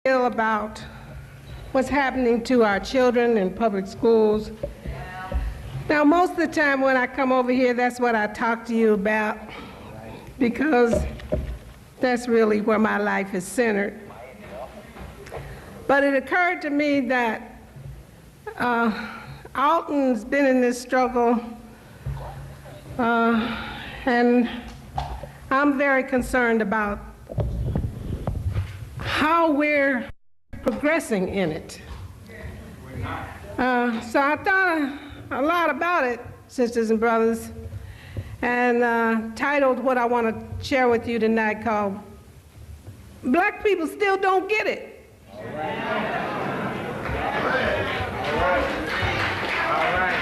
about what's happening to our children in public schools. Now, most of the time when I come over here, that's what I talk to you about, because that's really where my life is centered. But it occurred to me that Alton's been in this struggle, and I'm very concerned about how we're progressing in it. So I thought a lot about it, sisters and brothers, and titled what I want to share with you tonight called Black People Still Don't Get It. All right. All right. All right.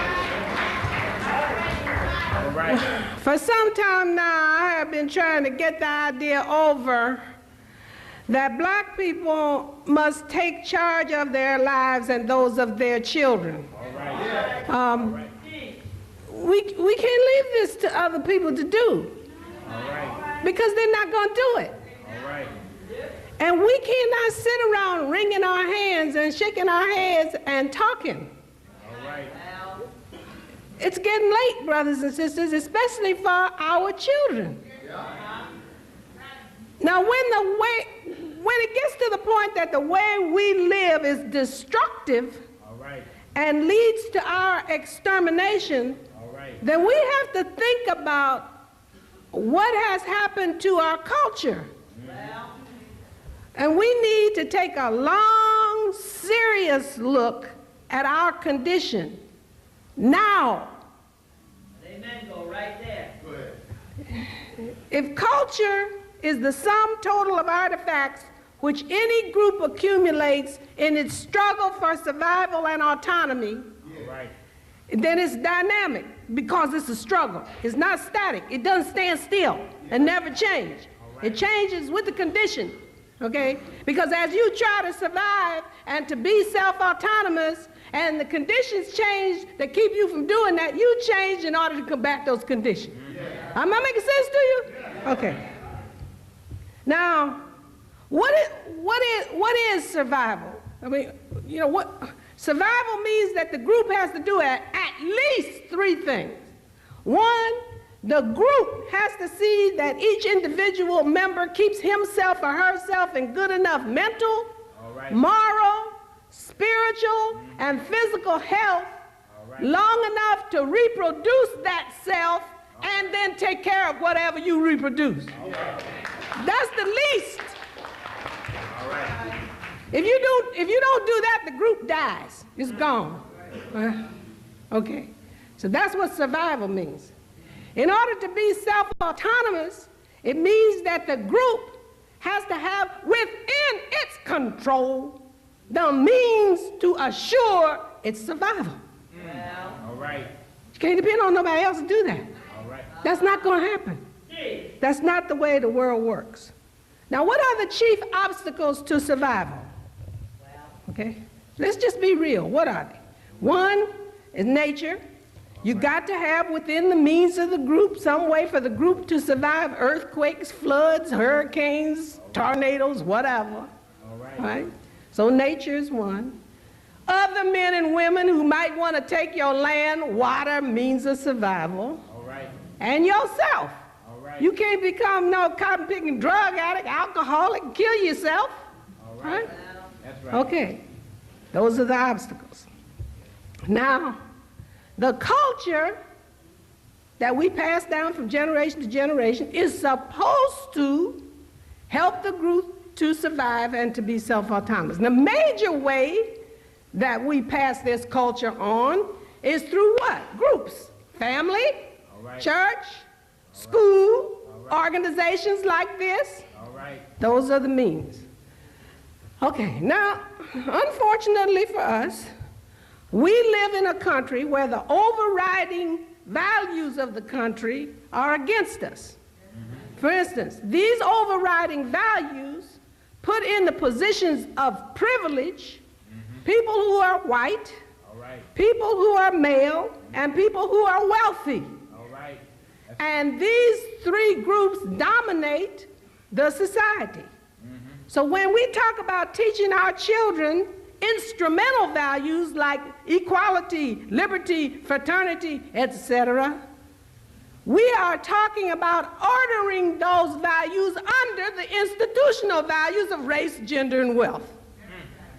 All right. For some time now, I have been trying to get the idea over that black people must take charge of their lives and those of their children. We can't leave this to other people to do, because they're not going to do it. And we cannot sit around wringing our hands and shaking our heads and talking. It's getting late, brothers and sisters, especially for our children. Now, when it gets to the point that the way we live is destructive and leads to our extermination, then we have to think about what has happened to our culture. And we need to take a long, serious look at our condition now. Amen. Go right there. Go ahead. If culture is the sum total of artifacts which any group accumulates in its struggle for survival and autonomy, then it's dynamic, because it's a struggle. It's not static. It doesn't stand still and never change. It changes with the condition, okay? Because as you try to survive and to be self-autonomous, and the conditions change that keep you from doing that, you change in order to combat those conditions. Am I making sense to you? Okay. Now, what is survival? I mean, you know, survival means that the group has to do at least three things. One, the group has to see that each individual member keeps himself or herself in good enough mental, moral, spiritual, and physical health long enough to reproduce that self and then take care of whatever you reproduce. That's the least. If you don't do that, the group dies. It's gone. Okay. So that's what survival means. In order to be self-autonomous, it means that the group has to have within its control the means to assure its survival. All right. You can't depend on nobody else to do that. All right. That's not going to happen. That's not the way the world works. Now, what are the chief obstacles to survival? Okay? Let's just be real. What are they? One is nature. You got to have within the means of the group some way for the group to survive earthquakes, floods, hurricanes, tornadoes, whatever. All right? So nature is one. Other men and women who might want to take your land, water, means of survival. All right. And yourself. All right. You can't become no cotton-picking drug addict, alcoholic, and kill yourself. All right. That's right. Okay. Those are the obstacles. Now, the culture that we pass down from generation to generation is supposed to help the group to survive and to be self-autonomous. The major way that we pass this culture on is through what? Groups. Family, church, school, organizations like this. Those are the means. Okay, now, unfortunately for us, we live in a country where the overriding values of the country are against us. For instance, these overriding values put in the positions of privilege people who are white, people who are male, and people who are wealthy. And these three groups dominate the society. So when we talk about teaching our children instrumental values like equality, liberty, fraternity, etc., we are talking about ordering those values under the institutional values of race, gender, and wealth,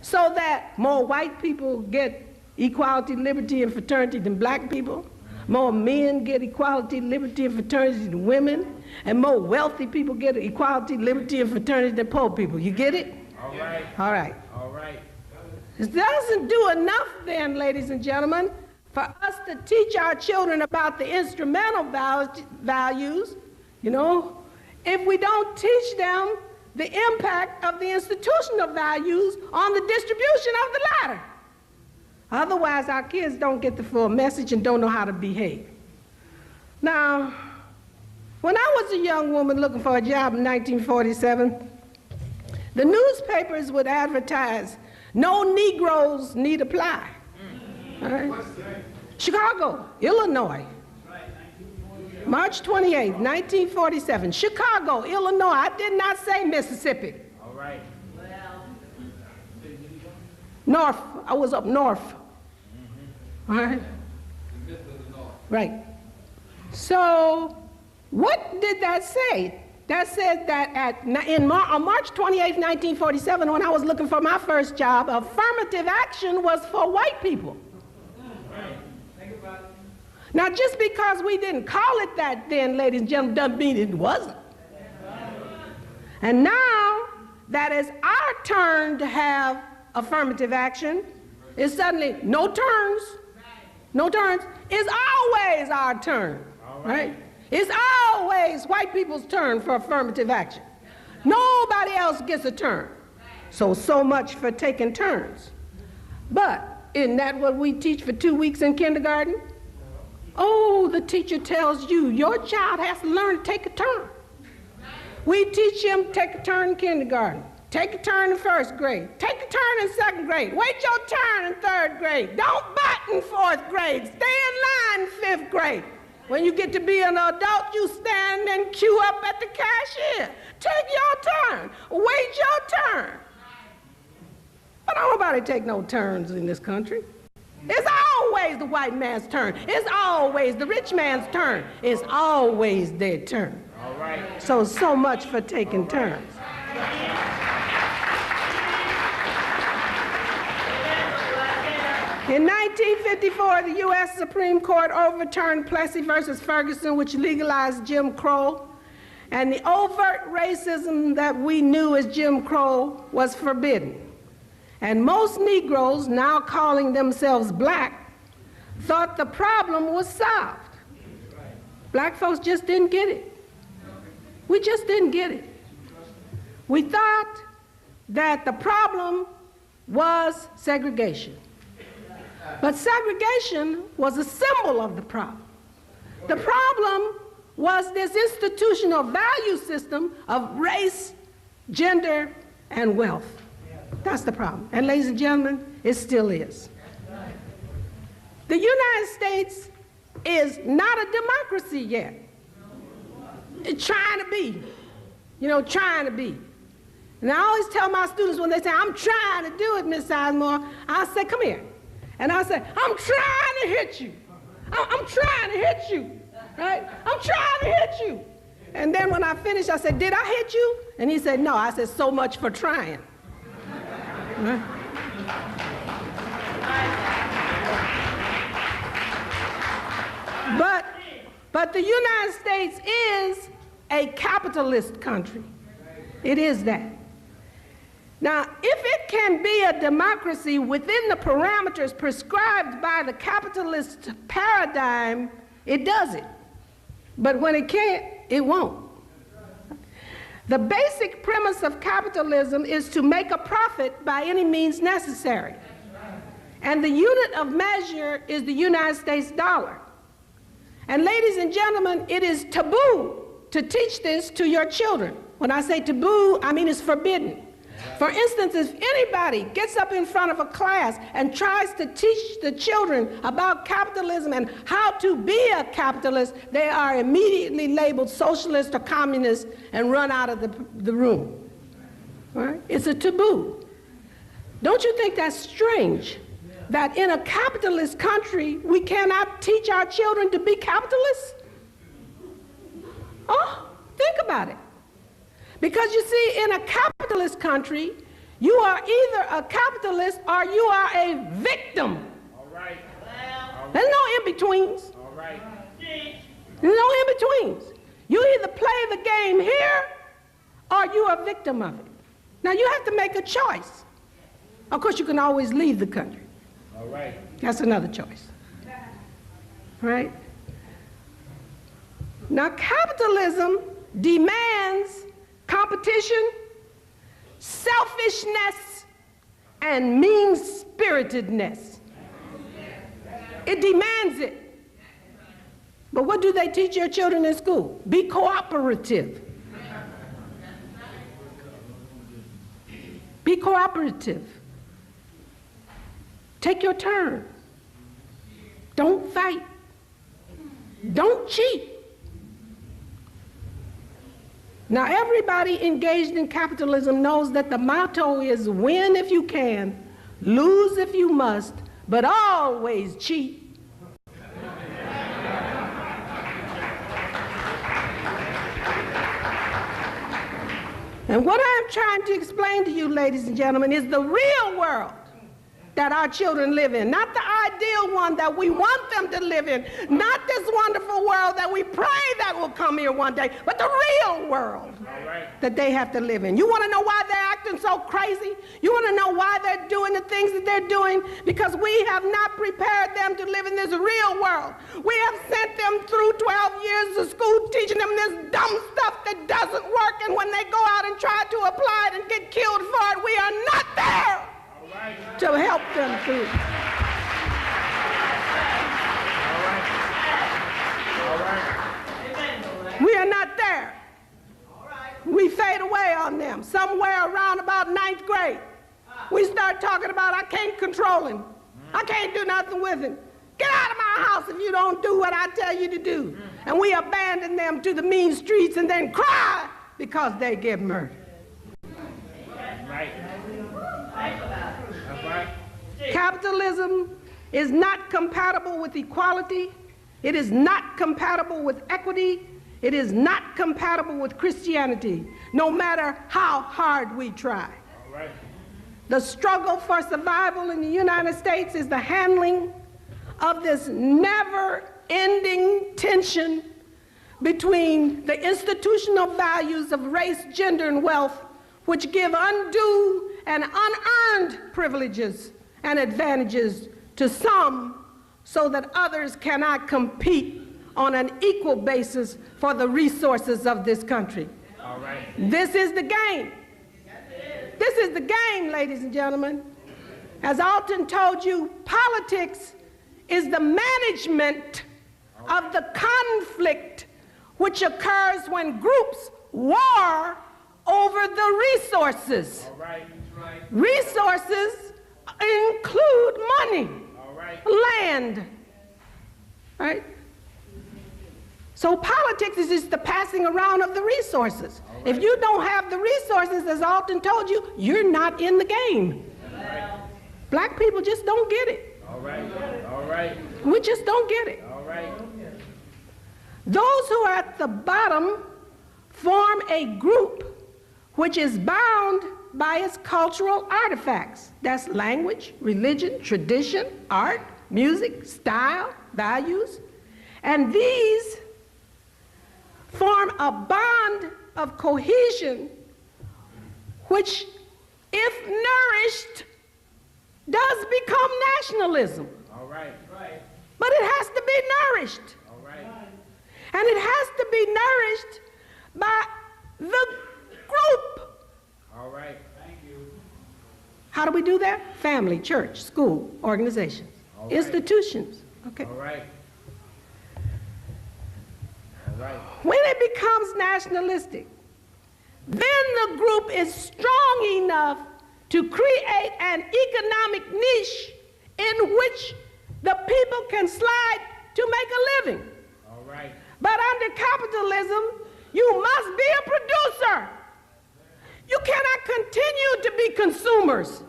so that more white people get equality, liberty, and fraternity than black people, more men get equality, liberty, and fraternity than women, and more wealthy people get equality, liberty, and fraternity than poor people. You get it? All right. All right. All right. It doesn't do enough then, ladies and gentlemen, for us to teach our children about the instrumental values, you know, if we don't teach them the impact of the institutional values on the distribution of the latter. Otherwise, our kids don't get the full message and don't know how to behave. Now, when I was a young woman looking for a job in 1947, the newspapers would advertise, "No Negroes need apply." All right? Chicago, Illinois, March 28, 1947, Chicago, Illinois. I did not say Mississippi. All right. North, I was up north. All right? Right. So what did that say? That said that on March 28, 1947, when I was looking for my first job, affirmative action was for white people. Now, just because we didn't call it that then, ladies and gentlemen, doesn't mean it wasn't. And now that it's our turn to have affirmative action, it's suddenly no turns. No turns. It's always our turn, right? It's always white people's turn for affirmative action. Nobody else gets a turn. So much for taking turns. But isn't that what we teach for 2 weeks in kindergarten? Oh, the teacher tells you, your child has to learn to take a turn. We teach him take a turn in kindergarten, take a turn in first grade, take a turn in second grade, wait your turn in third grade, don't butt in fourth grade, stay in line in fifth grade. When you get to be an adult, you stand and queue up at the cashier. Take your turn, wait your turn. But don't nobody take no turns in this country. It's always the white man's turn. It's always the rich man's turn. It's always their turn. All right. So much for taking turns. In 1954, the U.S. Supreme Court overturned Plessy versus Ferguson, which legalized Jim Crow, and the overt racism that we knew as Jim Crow was forbidden. And most Negroes, now calling themselves black, thought the problem was solved. Black folks just didn't get it. We just didn't get it. We thought that the problem was segregation. But segregation was a symbol of the problem. The problem was this institutional value system of race, gender, and wealth. That's the problem. And ladies and gentlemen, it still is. The United States is not a democracy yet. It's trying to be, trying to be. And I always tell my students when they say, "I'm trying to do it, Miss Sizemore," I say, "Come here." And I say, "I'm trying to hit you. I'm trying to hit you, right? I'm trying to hit you." And then when I finish, I said, "Did I hit you?" And he said, "No." I said, "So much for trying." Right? But the United States is a capitalist country. It is that. Now, if it can be a democracy within the parameters prescribed by the capitalist paradigm, it does it. But when it can't, it won't. The basic premise of capitalism is to make a profit by any means necessary. And the unit of measure is the United States dollar. And ladies and gentlemen, it is taboo to teach this to your children. When I say taboo, I mean it's forbidden. For instance, if anybody gets up in front of a class and tries to teach the children about capitalism and how to be a capitalist, they are immediately labeled socialist or communist and run out of the room. Right? It's a taboo. Don't you think that's strange? That in a capitalist country, we cannot teach our children to be capitalists? Oh, think about it. Because you see, in a capitalist country, you are either a capitalist or you are a victim. All right. There's no in-betweens. All right. There's no in-betweens. You either play the game here or you're a victim of it. Now, you have to make a choice. Of course, you can always leave the country. All right. That's another choice. Right? Now, capitalism demands competition, selfishness, and mean-spiritedness. It demands it. But what do they teach your children in school? Be cooperative. Be cooperative. Take your turn. Don't fight. Don't cheat. Now, everybody engaged in capitalism knows that the motto is win if you can, lose if you must, but always cheat. And what I'm trying to explain to you, ladies and gentlemen, is the real world that our children live in, not the ideal one that we want them to live in, not this wonderful world that we pray that will come here one day, but the real world that they have to live in. You want to know why they're acting so crazy? You want to know why they're doing the things that they're doing? Because we have not prepared them to live in this real world. We have sent them through 12 years of school teaching them this dumb stuff that doesn't work, and when they go out and try to apply it and get killed for it, we are not there to help them through. We are not there. We fade away on them. Somewhere around about 9th grade, we start talking about, I can't control him. I can't do nothing with him. Get out of my house if you don't do what I tell you to do. And we abandon them to the mean streets and then cry because they get murdered. Right. Capitalism is not compatible with equality. It is not compatible with equity. It is not compatible with Christianity, no matter how hard we try. All right. The struggle for survival in the United States is the handling of this never-ending tension between the institutional values of race, gender, and wealth, which give undue and unearned privileges and advantages to some so that others cannot compete on an equal basis for the resources of this country. All right. This is the game. This is the game, ladies and gentlemen. As Alton told you, politics is the management of the conflict which occurs when groups war over the resources. All right. Resources include money, All right. land, right? So politics is just the passing around of the resources. Right. If you don't have the resources, as Alton told you, you're not in the game. Right. Black people just don't get it. All right. All right. We just don't get it. All right. Those who are at the bottom form a group which is bound by its cultural artifacts. That's language, religion, tradition, art, music, style, values. And these form a bond of cohesion which, if nourished, does become nationalism. All right. But it has to be nourished. All right. And it has to be nourished by the group. All right. Thank you. How do we do that? Family, church, school, organizations, All right. institutions. Okay. All right. All right. When it becomes nationalistic, then the group is strong enough to create an economic niche in which the people can slide to make a living. All right. But under capitalism, you must be a producer. You cannot continue to be consumers.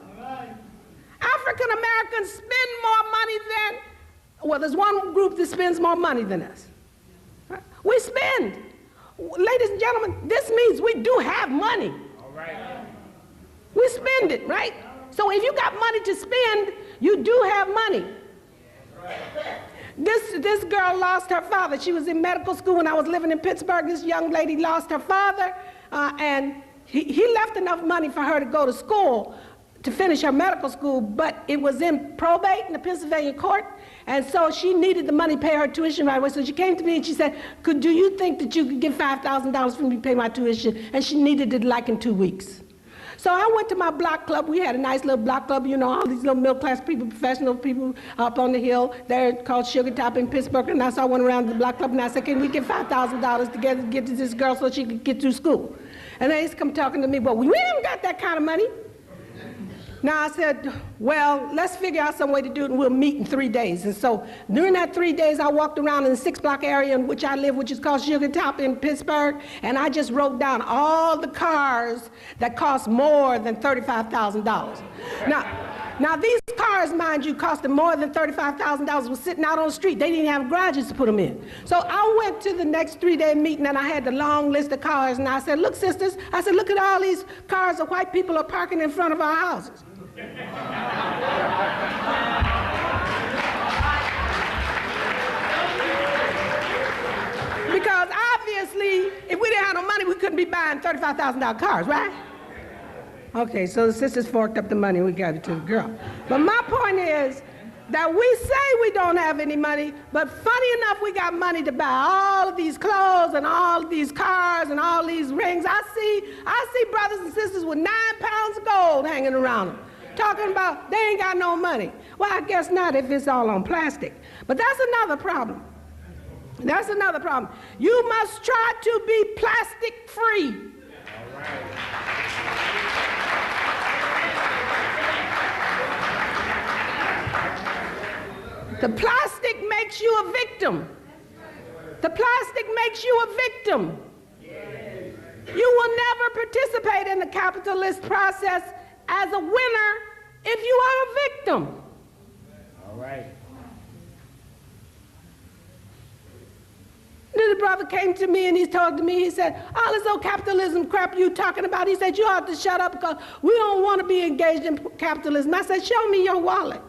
African Americans spend more money than, well, there's one group that spends more money than us. We spend. Ladies and gentlemen, this means we do have money. All right. We spend it, right? So if you got money to spend, you do have money. This girl lost her father. She was in medical school when I was living in Pittsburgh. This young lady lost her father, and he left enough money for her to go to school to finish her medical school, but it was in probate in the Pennsylvania court, and so she needed the money to pay her tuition right away. So she came to me and she said, do you think that you could get $5,000 for me to pay my tuition? And she needed it like in 2 weeks. So I went to my block club. We had a nice little block club, you know, all these little middle-class people, professional people up on the hill. They're called Sugar Top in Pittsburgh. And so I went around the block club and I said, can we get $5,000 together to get to this girl so she could get through school? And they come talking to me, well, we haven't got that kind of money. Now I said, well, let's figure out some way to do it and we'll meet in 3 days. And so during that 3 days, I walked around in the 6-block area in which I live, which is called Sugar Top in Pittsburgh, and I just wrote down all the cars that cost more than $35,000. Now these cars, mind you, costing more than $35,000 was sitting out on the street. They didn't have garages to put them in. So I went to the next 3-day meeting and I had the long list of cars and I said, look, sisters, I said, look at all these cars that white people are parking in front of our houses. Because obviously, if we didn't have no money, we couldn't be buying $35,000 cars, right? Okay, so the sisters forked up the money, we got it to the girl. But my point is that we say we don't have any money, but funny enough, we got money to buy all of these clothes and all of these cars and all these rings. I see brothers and sisters with 9 pounds of gold hanging around them, talking about they ain't got no money. Well, I guess not if it's all on plastic. But that's another problem. That's another problem. You must try to be plastic free. All right. The plastic makes you a victim. The plastic makes you a victim. You will never participate in the capitalist process as a winner if you are a victim. All right. Then the brother came to me and he talked to me. He said, all this old capitalism crap you talking about, he said, you ought to shut up because we don't want to be engaged in capitalism. I said, show me your wallet.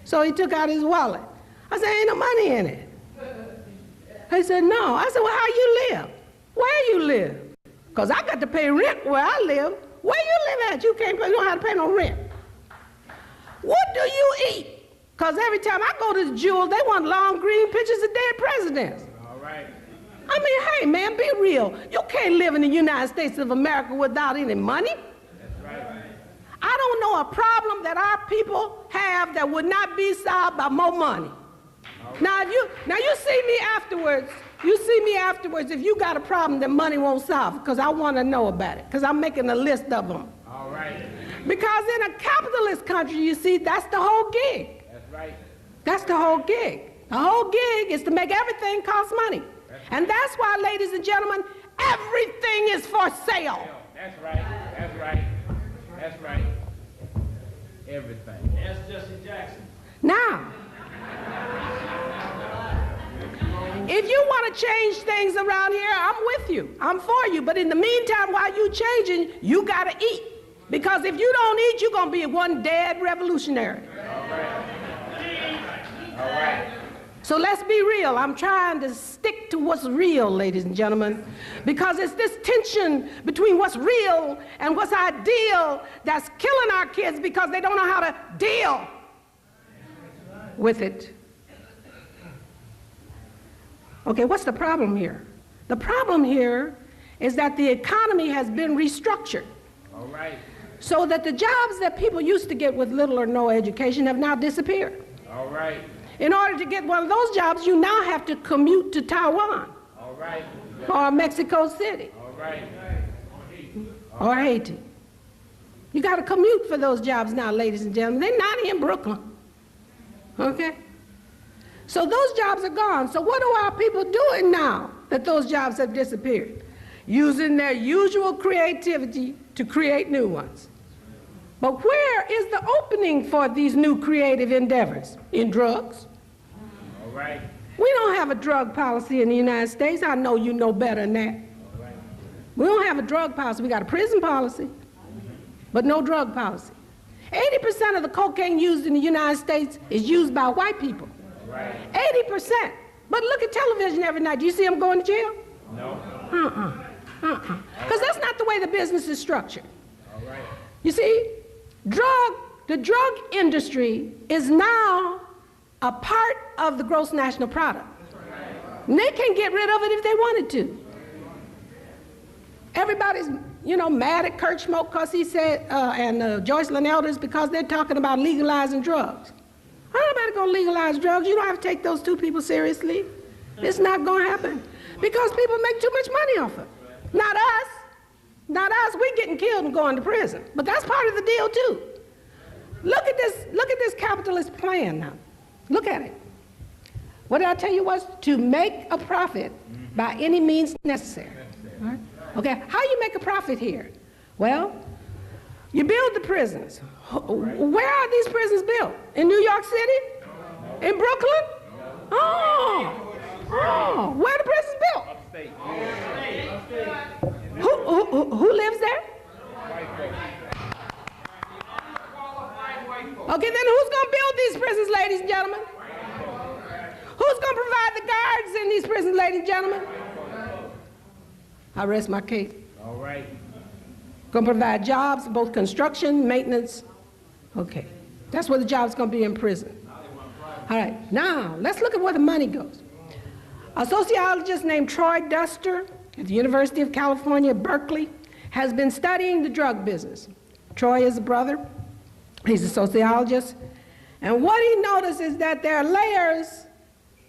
So he took out his wallet. I said, ain't no money in it. He said, no. I said, well, how you live? Where you live? Because I got to pay rent where I live. Where you live at? You don't have to pay no rent. What do you eat? Because every time I go to the Jewel, they want long green pictures of dead presidents. All right. I mean, hey, man, be real. You can't live in the United States of America without any money. That's right. I don't know a problem that our people have that would not be solved by more money. Right. Now you see me afterwards. You see me afterwards if you got a problem that money won't solve, because I want to know about it, because I'm making a list of them. All right. Because in a capitalist country, you see, that's the whole gig. That's right. That's the whole gig. The whole gig is to make everything cost money. And that's why, ladies and gentlemen, everything is for sale. That's right. That's right. That's right. Everything. That's Jesse Jackson. Now, if you want to change things around here, I'm with you. I'm for you. But in the meantime, while you changing, you got to eat. Because if you don't eat, you're going to be one dead revolutionary. All right. All right. So let's be real. I'm trying to stick to what's real, ladies and gentlemen, because it's this tension between what's real and what's ideal that's killing our kids because they don't know how to deal with it. Okay, what's the problem here? The problem here is that the economy has been restructured. All right. So that the jobs that people used to get with little or no education have now disappeared. All right. In order to get one of those jobs, you now have to commute to Taiwan. All right. Or Mexico City. All right. Or Haiti. You got to commute for those jobs now, ladies and gentlemen. They're not in Brooklyn. Okay? So those jobs are gone. So what are our people doing now that those jobs have disappeared? using their usual creativity to create new ones. But where is the opening for these new creative endeavors? In drugs. All right. We don't have a drug policy in the United States. I know you know better than that. All right. We don't have a drug policy. We got a prison policy, but no drug policy. 80% of the cocaine used in the United States is used by white people. Right. 80%. But look at television every night. Do you see them going to jail? No. Because that's not the way the business is structured. All right. You see, the drug industry is now a part of the gross national product. And they can get rid of it if they wanted to. Everybody's, mad at Kurt Schmoke because he said, and Joycelyn Elders because they're talking about legalizing drugs. Nobody gonna legalize drugs. You don't have to take those two people seriously. It's not gonna happen because people make too much money off it. Not us. Not us. We're getting killed and going to prison. But that's part of the deal too. Look at this capitalist plan now. Look at it. What did I tell you was to make a profit by any means necessary. Right? Okay, how you make a profit here? Well, you build the prisons. Where are these prisons built? In New York City? In Brooklyn? Oh, where are the prisons built? Upstate. Who lives there? Okay, then who's going to build these prisons, ladies and gentlemen? Who's going to provide the guards in these prisons, ladies and gentlemen? I rest my case. All right. Going to provide jobs, both construction, maintenance. Okay, that's where the job's going to be in prison. All right, now let's look at where the money goes. A sociologist named Troy Duster at the University of California, Berkeley, has been studying the drug business. Troy is a brother. He's a sociologist. And what he noticed is that there are layers,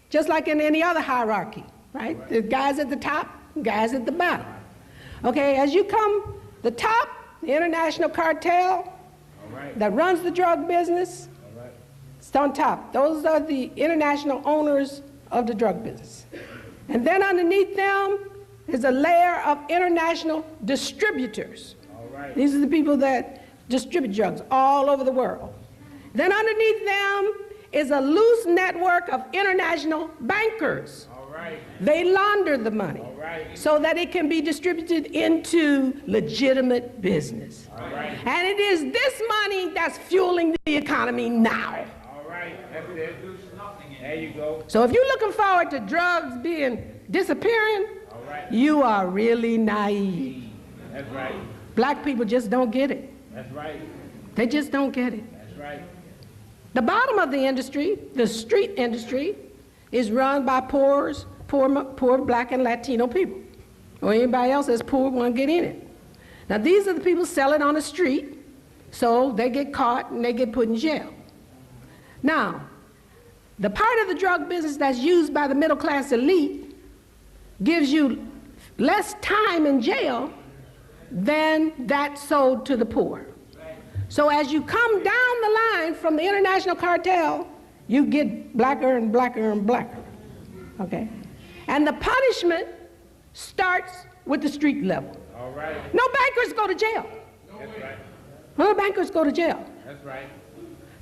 just like in any other hierarchy, right? The guys at the top, guys at the bottom. Okay, as you come, the top, the international cartel that runs the drug business, it's on top. Those are the international owners of the drug business. And then underneath them is a layer of international distributors. These are the people that distribute drugs all over the world. Then underneath them is a loose network of international bankers. They launder the money so that it can be distributed into legitimate business. And it is this money that's fueling the economy now. All right, that's it. There you go. So if you're looking forward to drugs disappearing, you are really naive. That's right. Black people just don't get it. That's right. They just don't get it. That's right. The bottom of the industry, the street industry, is run by poor black and Latino people, or anybody else that's poor want to get in it. Now these are the people selling on the street, so they get caught and they get put in jail. Now, the part of the drug business that's used by the middle class elite gives you less time in jail than that sold to the poor. So as you come down the line from the international cartel, you get blacker and blacker and blacker, okay? And the punishment starts with the street level. All right. No bankers go to jail. That's right. No bankers go to jail. That's right.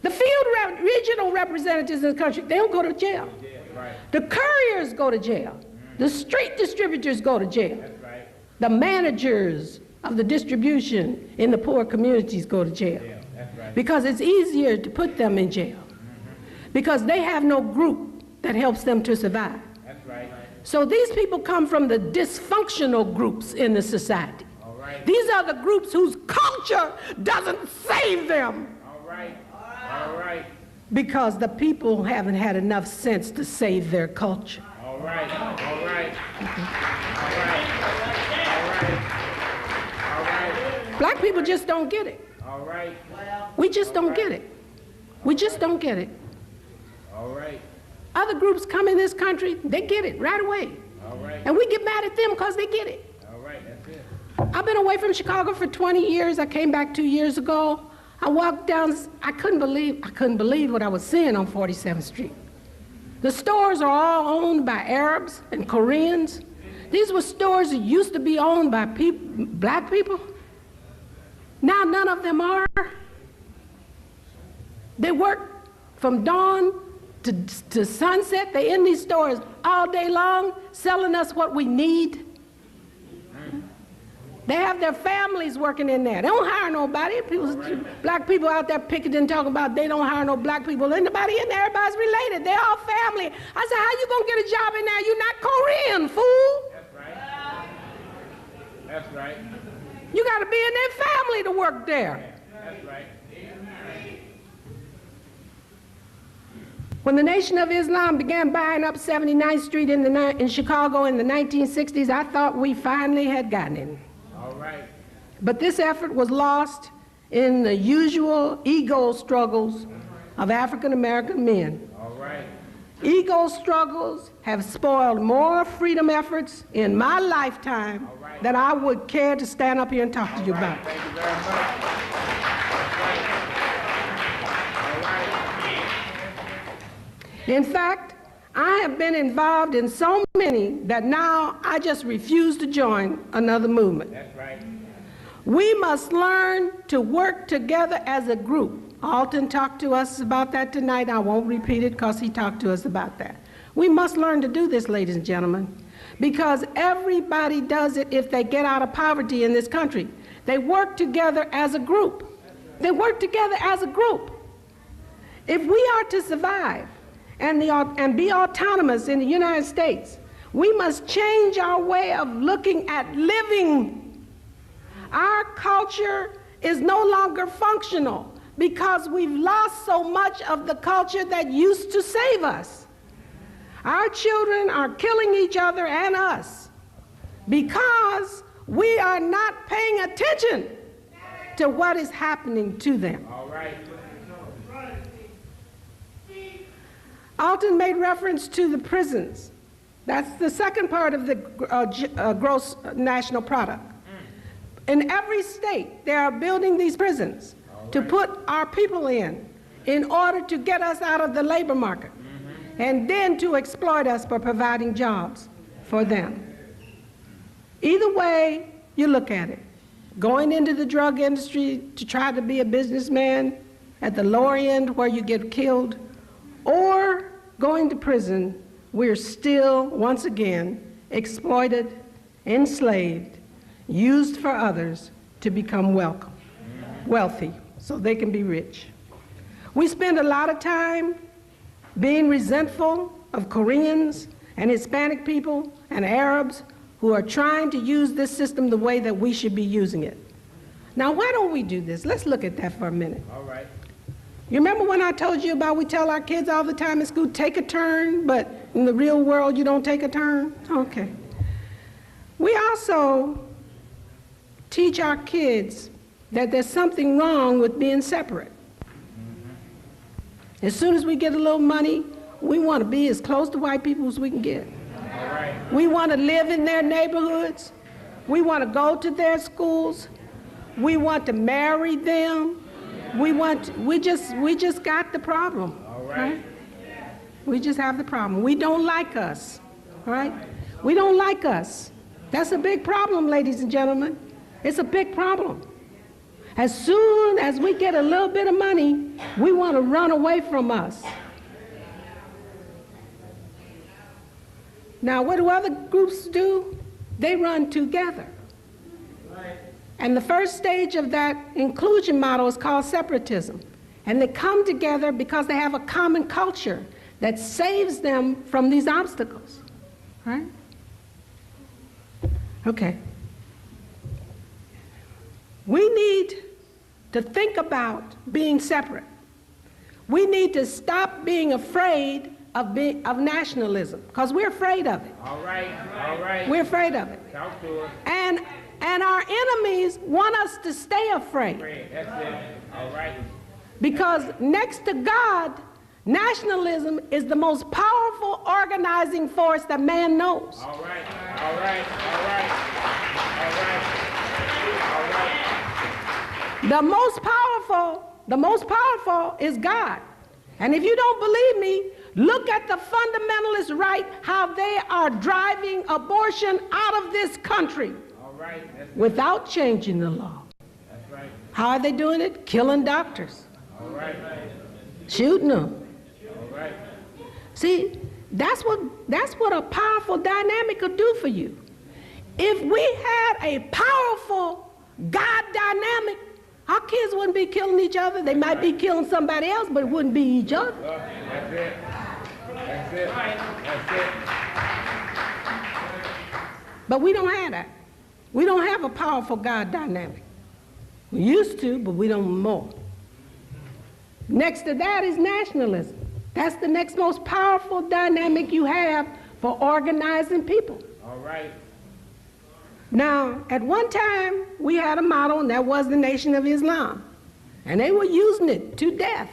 The field regional representatives in the country, they don't go to jail. Right. The couriers go to jail. The street distributors go to jail. That's right. The managers of the distribution in the poor communities go to jail. That's right. Because it's easier to put them in jail. Because they have no group that helps them to survive. That's right. So these people come from the dysfunctional groups in the society. All right. These are the groups whose culture doesn't save them. All right. All right. Because the people haven't had enough sense to save their culture. All right. All right. All right. All right. Black people just don't get it. All right. We just don't get it. We just don't get it. All right. Other groups come in this country, they get it right away. All right. And we get mad at them because they get it. All right. That's it. I've been away from Chicago for 20 years. I came back 2 years ago. I walked down, I couldn't believe what I was seeing on 47th Street. The stores are all owned by Arabs and Koreans. These were stores that used to be owned by black people. Now none of them are. They work from dawn to sunset. They're in these stores all day long, selling us what we need. They have their families working in there. They don't hire nobody. Black people out there picketing, talking about they don't hire no black people. Anybody in there, everybody's related. They're all family. I said, how you gonna get a job in there? You're not Korean, fool. That's right. That's right. You gotta be in their family to work there. That's right. When the Nation of Islam began buying up 79th Street in Chicago in the 1960s, I thought we finally had gotten it. All right. But this effort was lost in the usual ego struggles of African American men. All right. Ego struggles have spoiled more freedom efforts in my lifetime than I would care to stand up here and talk to you about. Thank you very much. All right. In fact, I have been involved in so many that now I just refuse to join another movement. That's right. We must learn to work together as a group. Alton talked to us about that tonight. I won't repeat it because he talked to us about that. We must learn to do this, ladies and gentlemen, because everybody does it if they get out of poverty in this country. They work together as a group. They work together as a group. If we are to survive and be autonomous in the United States, we must change our way of looking at living. Our culture is no longer functional because we've lost so much of the culture that used to save us. Our children are killing each other and us because we are not paying attention to what is happening to them. All right. Alton made reference to the prisons. That's the second part of the gross national product. In every state, they are building these prisons to put our people in order to get us out of the labor market and then to exploit us for providing jobs for them. Either way you look at it, going into the drug industry to try to be a businessman at the lower end where you get killed, or going to prison, we're still, once again, exploited, enslaved, used for others to become wealthy so they can be rich. We spend a lot of time being resentful of Koreans and Hispanic people and Arabs who are trying to use this system the way that we should be using it. Now, why don't we do this? Let's look at that for a minute. All right. You remember when I told you about we tell our kids all the time in school, take a turn, but in the real world you don't take a turn? Okay. We also teach our kids that there's something wrong with being separate. As soon as we get a little money, we want to be as close to white people as we can get. All right. We want to live in their neighborhoods. We want to go to their schools. We want to marry them. We just got the problem. All right. We just have the problem. We don't like us, right? We don't like us. That's a big problem, ladies and gentlemen. It's a big problem. As soon as we get a little bit of money, we want to run away from us. Now, what do other groups do? They run together. And the first stage of that inclusion model is called separatism. And they come together because they have a common culture that saves them from these obstacles, right? Okay. We need to think about being separate. We need to stop being afraid of nationalism, because we're afraid of it. All right. All right. We're afraid of it. Talk to us. And our enemies want us to stay afraid. That's it. All right. Because next to God, nationalism is the most powerful organizing force that man knows. All right. All right. All right. All right. All right. The most powerful is God. And if you don't believe me, look at the fundamentalist right, how they are driving abortion out of this country without changing the law. That's right. How are they doing it? Killing doctors. All right. Shooting them. All right. See, that's what a powerful dynamic could do for you. If we had a powerful God dynamic, our kids wouldn't be killing each other. They might be killing somebody else, but it wouldn't be each other. That's it. That's it. That's it. But we don't have that. We don't have a powerful God dynamic. We used to, but we don't more. Next to that is nationalism. That's the next most powerful dynamic you have for organizing people. All right. Now, at one time, we had a model, and that was the Nation of Islam. And they were using it to death,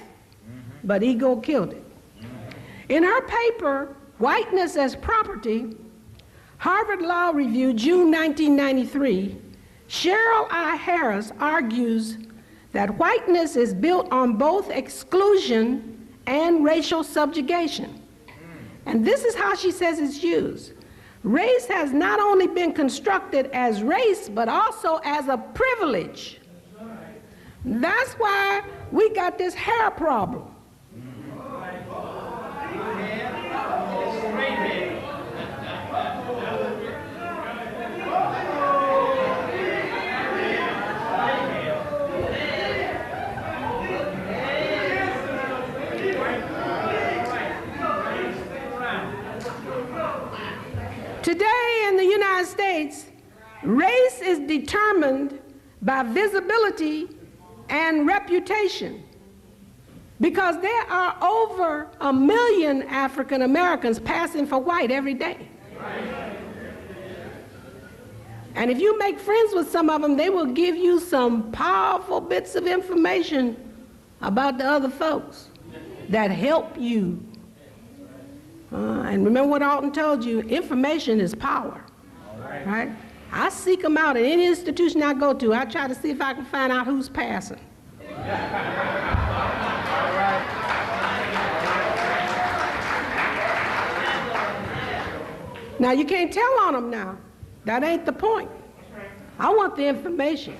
but ego killed it. In her paper, Whiteness as Property, Harvard Law Review, June 1993, Cheryl I. Harris argues that whiteness is built on both exclusion and racial subjugation. And this is how she says it's used. Race has not only been constructed as race, but also as a privilege. That's why we got this hair problem. Today in the United States, race is determined by visibility and reputation, because there are over 1 million African Americans passing for white every day. And if you make friends with some of them, they will give you some powerful bits of information about the other folks that help you. And remember what Alton told you, information is power, right? I seek them out at any institution I go to. I try to see if I can find out who's passing. Now, you can't tell on them now. That ain't the point. I want the information.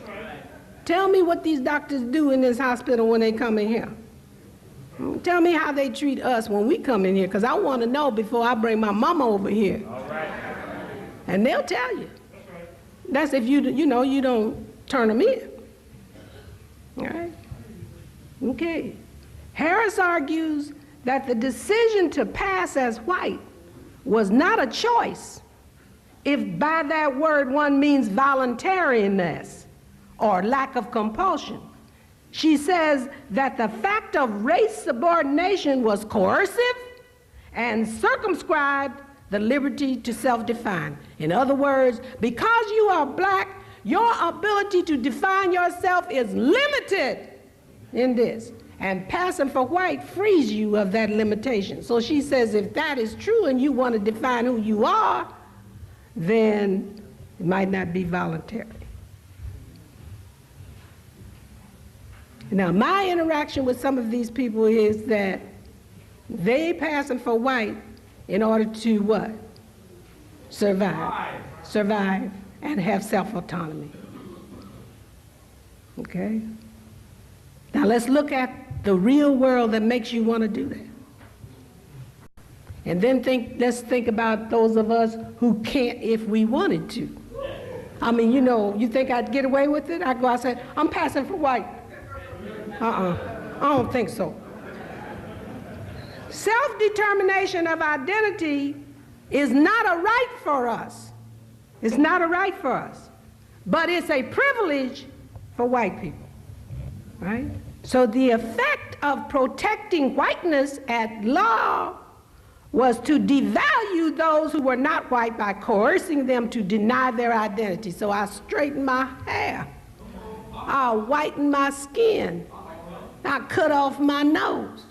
Tell me what these doctors do in this hospital when they come in here. Tell me how they treat us when we come in here, because I want to know before I bring my mama over here. All right. And they'll tell you. That's if you don't turn them in. All right? Okay. Harris argues that the decision to pass as white was not a choice, if by that word one means voluntariness or lack of compulsion. She says that the fact of race subordination was coercive and circumscribed the liberty to self-define. In other words, because you are black, your ability to define yourself is limited in this. And passing for white frees you of that limitation. So she says if that is true and you want to define who you are, then it might not be voluntary. Now, my interaction with some of these people is that they passing for white in order to what? Survive. Survive and have self-autonomy. Okay? Now let's look at the real world that makes you want to do that. And then let's think about those of us who can't if we wanted to. I mean, you think I'd get away with it? I go out and say, I'm passing for white. I don't think so. Self-determination of identity is not a right for us. It's not a right for us. But it's a privilege for white people, right? So the effect of protecting whiteness at law was to devalue those who were not white by coercing them to deny their identity. So I straighten my hair. I whiten my skin. I cut off my nose.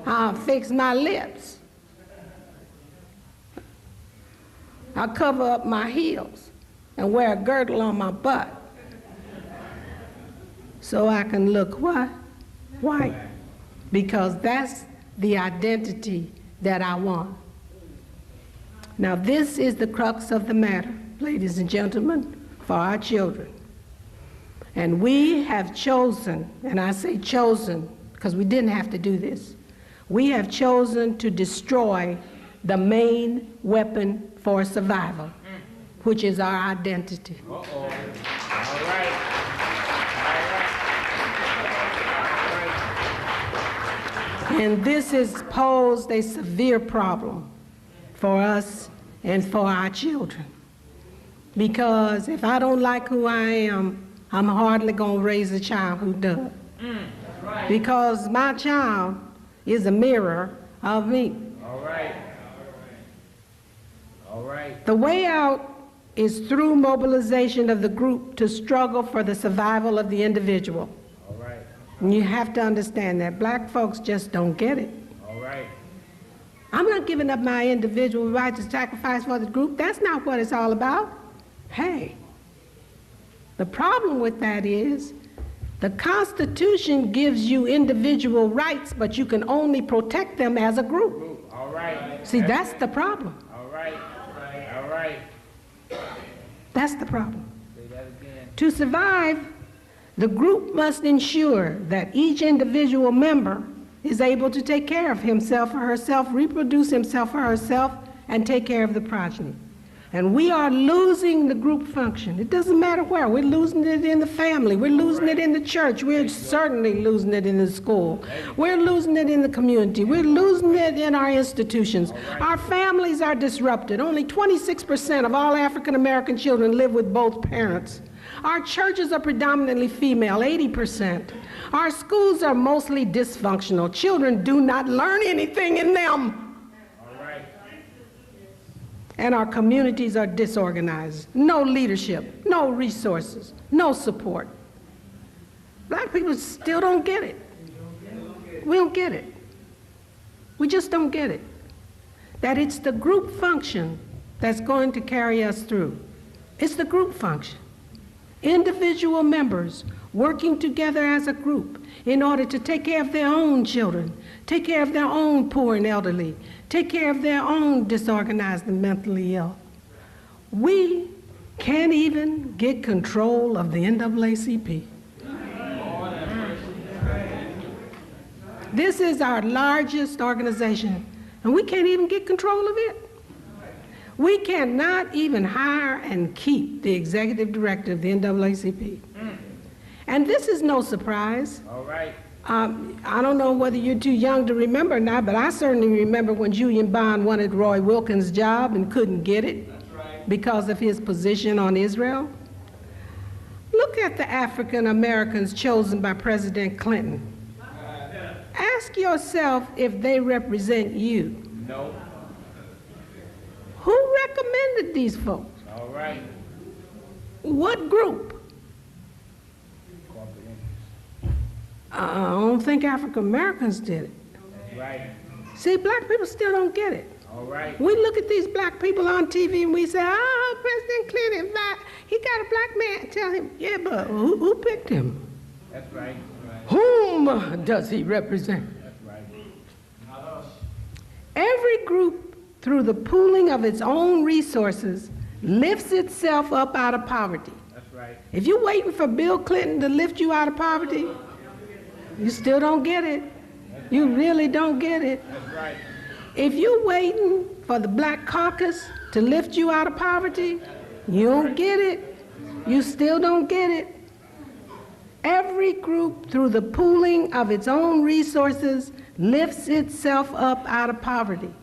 I fix my lips. I cover up my heels and wear a girdle on my butt so I can look what? White. Because that's the identity that I want. Now, this is the crux of the matter, ladies and gentlemen, for our children. And we have chosen, and I say chosen because we didn't have to do this, we have chosen to destroy the main weapon for survival, which is our identity. All right. And this has posed a severe problem for us and for our children. Because if I don't like who I am, I'm hardly going to raise a child who does. Because my child is a mirror of me. All right. All right. The way out is through mobilization of the group to struggle for the survival of the individual. All right. And you have to understand that black folks just don't get it. All right. I'm not giving up my individual right to sacrifice for the group. That's not what it's all about. Hey, the problem with that is the Constitution gives you individual rights, but you can only protect them as a group. All right. See, that's the problem. All right. All right. That's the problem. Say that again. To survive, the group must ensure that each individual member is able to take care of himself or herself, reproduce himself or herself, and take care of the progeny. And we are losing the group function. It doesn't matter where. We're losing it in the family. We're losing it in the church. We're certainly losing it in the school. We're losing it in the community. We're losing it in our institutions. Our families are disrupted. Only 26% of all African American children live with both parents. Our churches are predominantly female, 80%. Our schools are mostly dysfunctional. Children do not learn anything in them. And our communities are disorganized. No leadership, no resources, no support. Black people still don't get it. We don't get it. We just don't get it. That it's the group function that's going to carry us through. It's the group function. Individual members working together as a group in order to take care of their own children, take care of their own poor and elderly, take care of their own disorganized and mentally ill. We can't even get control of the NAACP. This is our largest organization, and we can't even get control of it. We cannot even hire and keep the executive director of the NAACP. And this is no surprise. All right. I don't know whether you're too young to remember or not, but I certainly remember when Julian Bond wanted Roy Wilkins' job and couldn't get it because of his position on Israel. Look at the African Americans chosen by President Clinton. Ask yourself if they represent you. No. Who recommended these folks? All right. What group? I don't think African Americans did it. That's right. See, black people still don't get it. All right. We look at these black people on TV and we say, oh, President Clinton, he got a black man. Tell him, yeah, but who picked him? That's right. Whom does he represent? That's right. Every group, through the pooling of its own resources, lifts itself up out of poverty. That's right. If you're waiting for Bill Clinton to lift you out of poverty, you still don't get it. You really don't get it. That's right. If you're waiting for the Black Caucus to lift you out of poverty, you don't get it. You still don't get it. Every group, through the pooling of its own resources, lifts itself up out of poverty.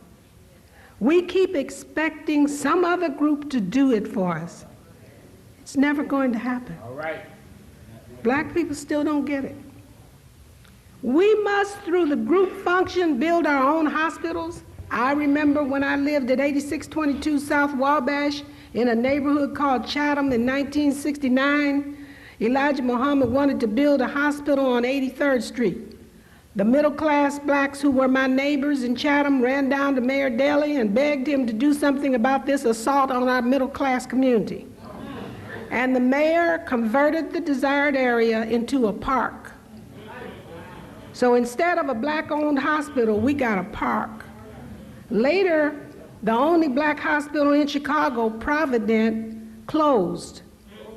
We keep expecting some other group to do it for us. It's never going to happen. All right. Black people still don't get it. We must, through the group function, build our own hospitals. I remember when I lived at 8622 South Wabash in a neighborhood called Chatham in 1969. Elijah Muhammad wanted to build a hospital on 83rd Street. The middle-class blacks who were my neighbors in Chatham ran down to Mayor Daley and begged him to do something about this assault on our middle-class community. And the mayor converted the desired area into a park. So instead of a black-owned hospital, we got a park. Later, the only black hospital in Chicago, Provident, closed,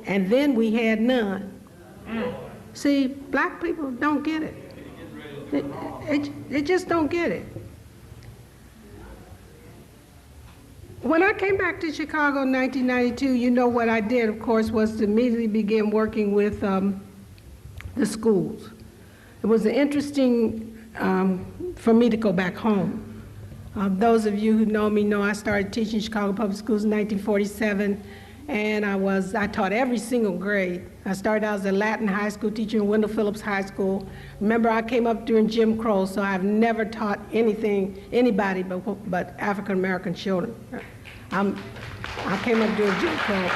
and then we had none. See, black people don't get it. They just don't get it. When I came back to Chicago in 1992, you know what I did, of course, was to immediately begin working with the schools. It was interesting for me to go back home. Those of you who know me know I started teaching Chicago Public Schools in 1947, and I taught every single grade. I started out as a Latin high school teacher in Wendell Phillips High School. Remember, I came up during Jim Crow, so I've never taught anybody but African American children. I came up during Jim Crow.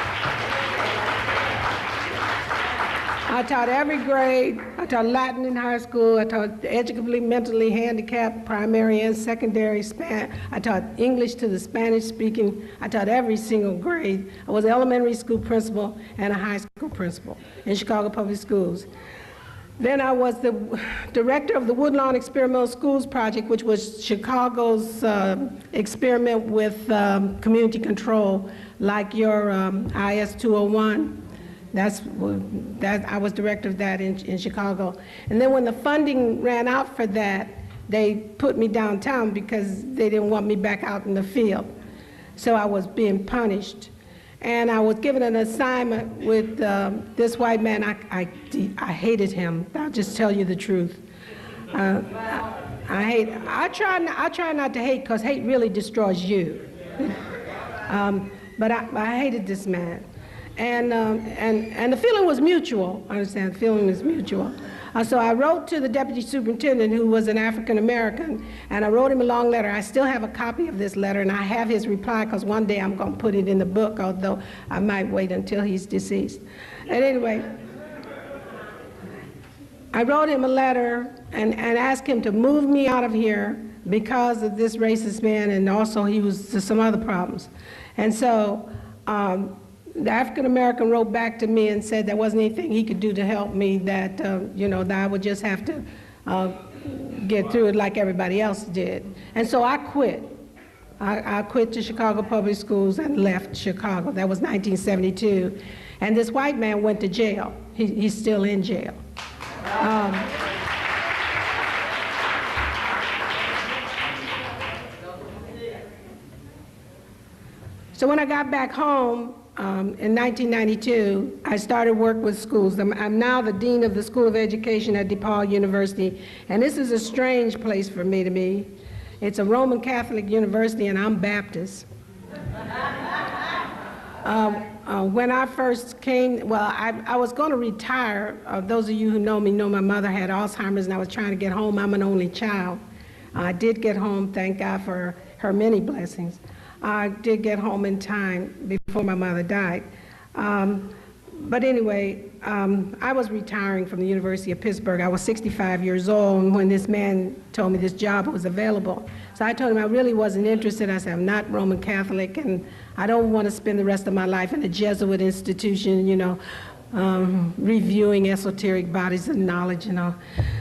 I taught every grade. I taught Latin in high school. I taught educatively, mentally handicapped, primary and secondary. I taught English to the Spanish speaking. I taught every single grade. I was an elementary school principal and a high school principal in Chicago Public Schools. Then I was the director of the Woodlawn Experimental Schools Project, which was Chicago's experiment with community control, like your IS 201. I was director of that in Chicago. And then when the funding ran out for that, they put me downtown because they didn't want me back out in the field. So I was being punished. And I was given an assignment with this white man. I hated him. I'll just tell you the truth. I try not to hate, because hate really destroys you. But I hated this man. And the feeling was mutual. I understand, the feeling was mutual. So I wrote to the deputy superintendent, who was an African American, and I wrote him a long letter. I still have a copy of this letter, and I have his reply, because one day I'm going to put it in the book, although I might wait until he's deceased. And anyway, I wrote him a letter and asked him to move me out of here because of this racist man, and also he was some other problems. And so the African American wrote back to me and said there wasn't anything he could do to help me, that that I would just have to get through it like everybody else did. And so I quit. I quit to Chicago Public Schools and left Chicago. That was 1972. And this white man went to jail. He's still in jail. So when I got back home, in 1992, I started work with schools. I'm now the Dean of the School of Education at DePaul University, and this is a strange place for me to be. It's a Roman Catholic university, and I'm Baptist. When I first came, I was going to retire. Those of you who know me know my mother had Alzheimer's, and I was trying to get home. I'm an only child. I did get home, thank God for her many blessings. I did get home in time before my mother died. But anyway, I was retiring from the University of Pittsburgh. I was 65 years old when this man told me this job was available. So I told him I really wasn't interested. I said, I'm not Roman Catholic, and I don't want to spend the rest of my life in a Jesuit institution, reviewing esoteric bodies of knowledge and all.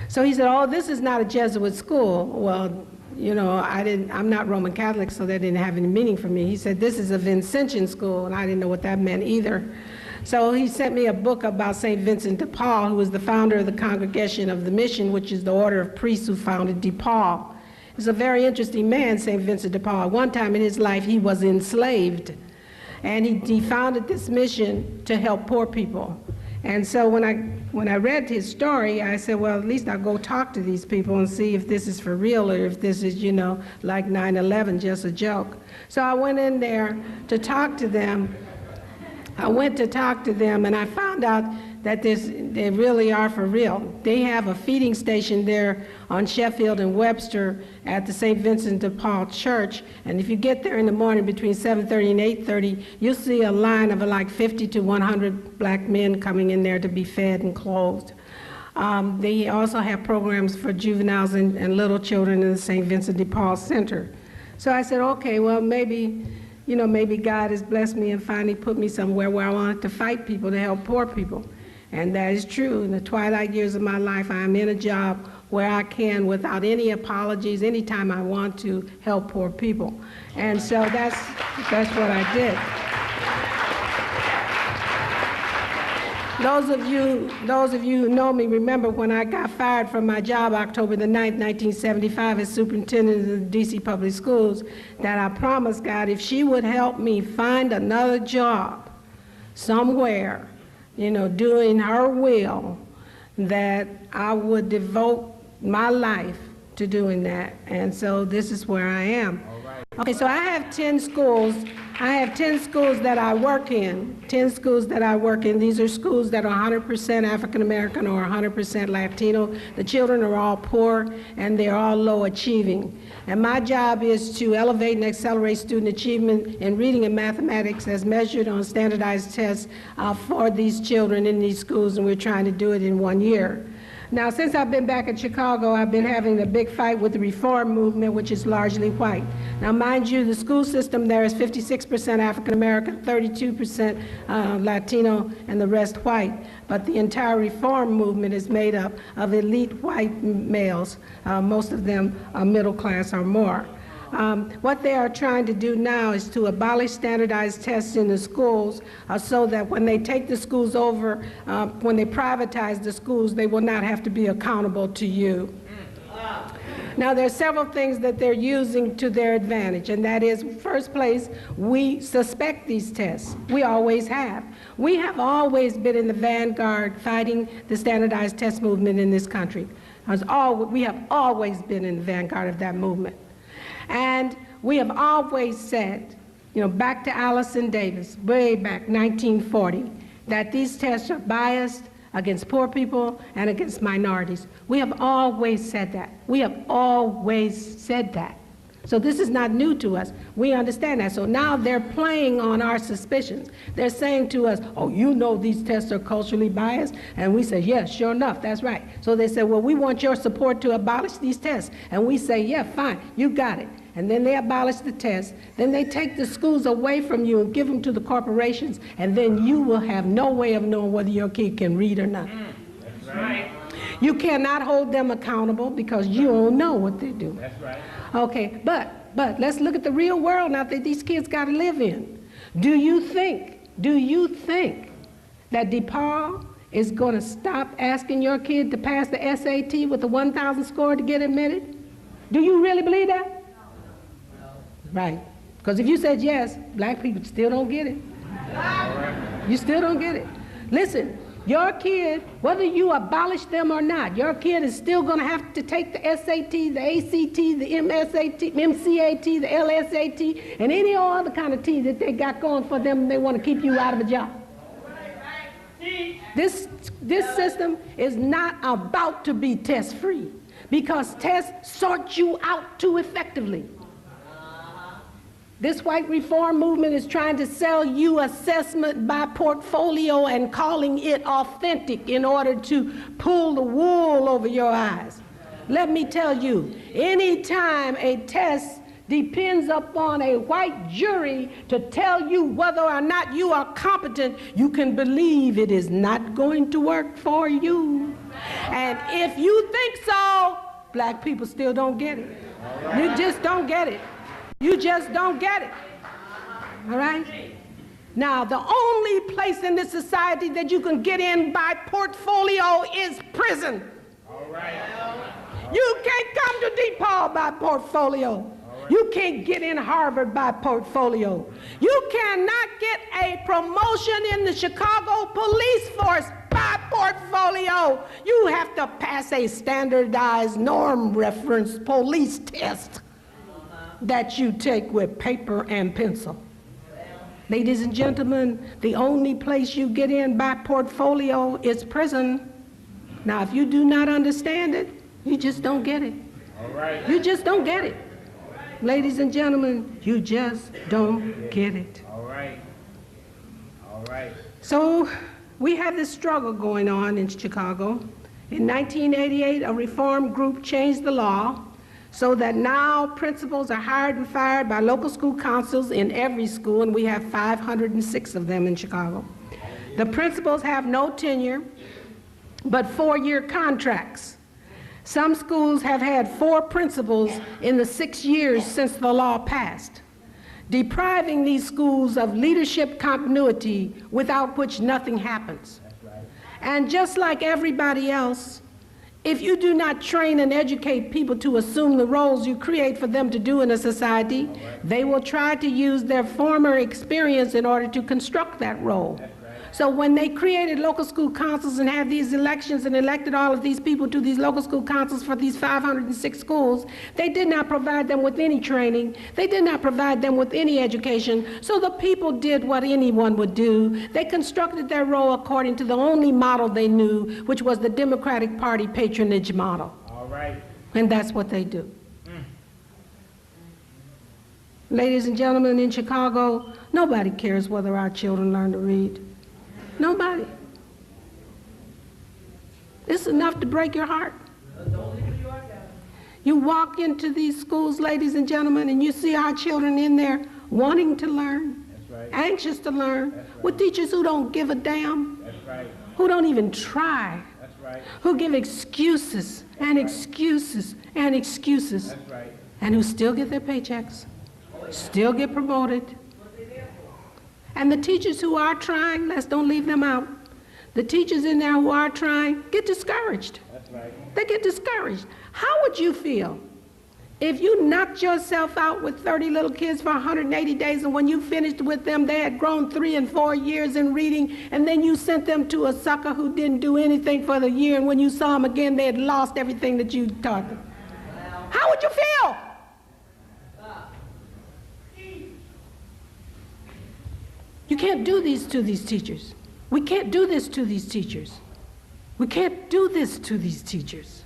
So he said, oh, this is not a Jesuit school. Well, I'm not Roman Catholic, so that didn't have any meaning for me. He said, this is a Vincentian school, and I didn't know what that meant either. So he sent me a book about St. Vincent de Paul, who was the founder of the Congregation of the Mission, which is the order of priests who founded DePaul. He's a very interesting man, St. Vincent de Paul. One time in his life, he was enslaved, and he founded this mission to help poor people. And so when I read his story, I said, well, at least I'll go talk to these people and see if this is for real or if this is, like 9/11, just a joke. So I went in there to talk to them. And I found out that they really are for real. They have a feeding station there on Sheffield and Webster at the St. Vincent de Paul Church. And if you get there in the morning between 7:30 and 8:30, you'll see a line of like 50 to 100 black men coming in there to be fed and clothed. They also have programs for juveniles and little children in the St. Vincent de Paul Center. So I said, okay, well, maybe God has blessed me and finally put me somewhere where I wanted to fight people to help poor people. And that is true. In the twilight years of my life, I am in a job where I can without any apologies, anytime I want to help poor people. And so that's what I did. Those of you who know me remember when I got fired from my job October the 9th, 1975 as superintendent of the D.C. Public Schools, that I promised God if she would help me find another job somewhere, doing her will, that I would devote my life to doing that. And so this is where I am. Okay, so I have 10 schools. I have 10 schools that I work in, 10 schools that I work in. These are schools that are 100% African American or 100% Latino. The children are all poor and they're all low achieving. And my job is to elevate and accelerate student achievement in reading and mathematics as measured on standardized tests for these children in these schools, and we're trying to do it in 1 year. Now, since I've been back in Chicago, I've been having a big fight with the reform movement, which is largely white. Now, mind you, the school system there is 56% African American, 32% Latino, and the rest white. But the entire reform movement is made up of elite white males, most of them middle class or more. What they are trying to do now is to abolish standardized tests in the schools so that when they take the schools over, when they privatize the schools, they will not have to be accountable to you. Now, there are several things that they're using to their advantage, and that is, first place, we suspect these tests. We always have. We have always been in the vanguard fighting the standardized test movement in this country. We have always been in the vanguard of that movement. And we have always said, back to Allison Davis, way back 1940, that these tests are biased against poor people and against minorities. We have always said that. We have always said that. So this is not new to us. We understand that. So now they're playing on our suspicions. They're saying to us, oh, these tests are culturally biased? And we say, yes, sure enough, that's right. So they say, well, we want your support to abolish these tests. And we say, yeah, fine, you got it. And then they abolish the tests. Then they take the schools away from you and give them to the corporations. And then you will have no way of knowing whether your kid can read or not. That's right. You cannot hold them accountable because you don't know what they do. That's right. Okay, but let's look at the real world now that these kids got to live in. Do you think that DePaul is going to stop asking your kid to pass the SAT with a 1,000 score to get admitted? Do you really believe that? No. Right. Because if you said yes, black people still don't get it. You still don't get it. Listen. Your kid, whether you abolish them or not, your kid is still going to have to take the SAT, the ACT, the MCAT, the LSAT, and any other kind of T that they got going for them. They want to keep you out of a job. This system is not about to be test-free because tests sort you out too effectively. This white reform movement is trying to sell you assessment by portfolio and calling it authentic in order to pull the wool over your eyes. Let me tell you, anytime a test depends upon a white jury to tell you whether or not you are competent, you can believe it is not going to work for you. And if you think so, black people still don't get it. You just don't get it. You just don't get it. All right? Now, the only place in this society that you can get in by portfolio is prison. All right. You can't come to DePaul by portfolio. You can't get in Harvard by portfolio. You cannot get a promotion in the Chicago police force by portfolio. You have to pass a standardized norm reference police test that you take with paper and pencil. Ladies and gentlemen, the only place you get in by portfolio is prison. Now, if you do not understand it, you just don't get it. All right. You just don't get it. Ladies and gentlemen, you just don't get it. All right. All right. So we have this struggle going on in Chicago. In 1988, a reform group changed the law so that now principals are hired and fired by local school councils in every school, and we have 506 of them in Chicago. The principals have no tenure, but 4-year contracts. Some schools have had 4 principals in the 6 years since the law passed, depriving these schools of leadership continuity without which nothing happens. And just like everybody else, if you do not train and educate people to assume the roles you create for them to do in a society, they will try to use their former experience in order to construct that role. So when they created local school councils and had these elections and elected all of these people to these local school councils for these 506 schools, they did not provide them with any training. They did not provide them with any education. So the people did what anyone would do. They constructed their role according to the only model they knew, which was the Democratic Party patronage model. All right. And that's what they do. Ladies and gentlemen, in Chicago, nobody cares whether our children learn to read. Nobody. It's enough to break your heart. You walk into these schools, ladies and gentlemen, and you see our children in there wanting to learn, anxious to learn, with teachers who don't give a damn, who don't even try, who give excuses and excuses and excuses, and who still get their paychecks, still get promoted. And the teachers who are trying, let's don't leave them out. The teachers in there who are trying get discouraged. They get discouraged. How would you feel if you knocked yourself out with 30 little kids for 180 days, and when you finished with them, they had grown 3 and 4 years in reading, and then you sent them to a sucker who didn't do anything for the year, and when you saw them again, they had lost everything that you taught them? How would you feel? You can't do this to these teachers. We can't do this to these teachers. We can't do this to these teachers.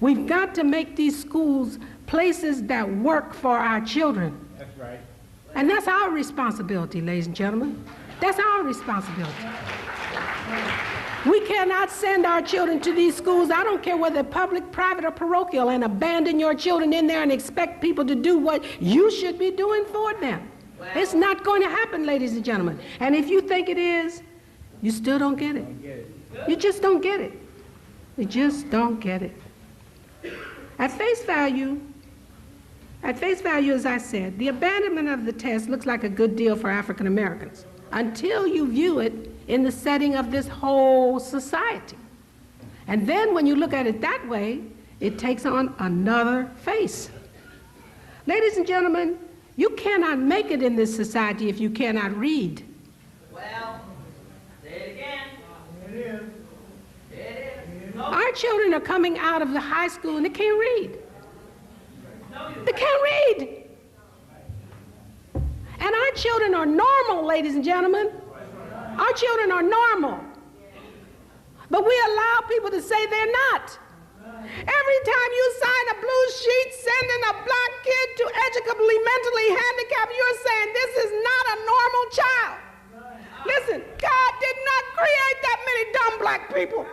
We've got to make these schools places that work for our children. That's right. And that's our responsibility, ladies and gentlemen. That's our responsibility. We cannot send our children to these schools, I don't care whether public, private, or parochial, and abandon your children in there and expect people to do what you should be doing for them. It's not going to happen, ladies and gentlemen. And if you think it is, you still don't get it. You just don't get it. You just don't get it. At face value, as I said, the abandonment of the test looks like a good deal for African Americans until you view it in the setting of this whole society. And then when you look at it that way, it takes on another face. Ladies and gentlemen, you cannot make it in this society if you cannot read. Well, say it again. It is. Say it is. No. Our children are coming out of the high school and they can't read. They can't read. And our children are normal, ladies and gentlemen. Our children are normal. But we allow people to say they're not. Every time you sign a blue sheet sending a black kid to educably mentally handicapped, you're saying this is not a normal child. Listen, God did not create that many dumb black people.